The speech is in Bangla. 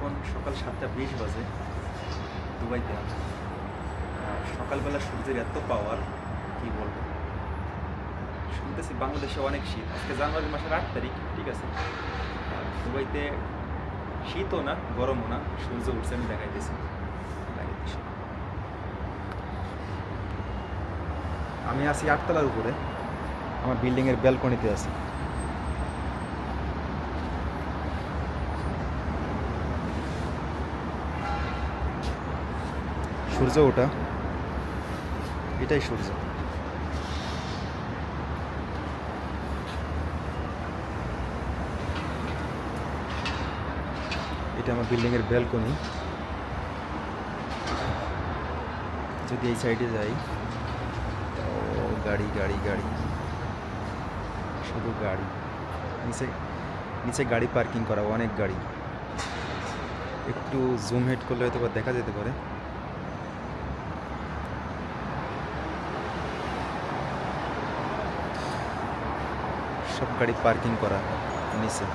এখন সকাল 7:20 বাজে দুবাইতে। সকালবেলা সূর্যের এত পাওয়ার, কি বলবো। শুনতেছি বাংলাদেশে অনেক শীত, আজকে জানুয়ারি মাসের 8 তারিখ, ঠিক আছে। দুবাইতে শীতও না গরমও না, সূর্য উঠছে, আমি দেখাইতেছি। আমি আছি 8 তলার উপরে, আমার বিল্ডিংয়ের ব্যালকনিতে আছি। সূর্য ওঠা, এটাই সূর্য। এটা আমার বিল্ডিংয়ের ব্যালকনি। যদি এই সাইডে যাই, ও গাড়ি গাড়ি গাড়ি, শুধু গাড়ি। নিচে নিচে গাড়ি পার্কিং করা, অনেক গাড়ি। একটু জুম হেড করলে হয়তো বা দেখা যেতে পারে। সব গাড়ি পার্কিং করা নিচে।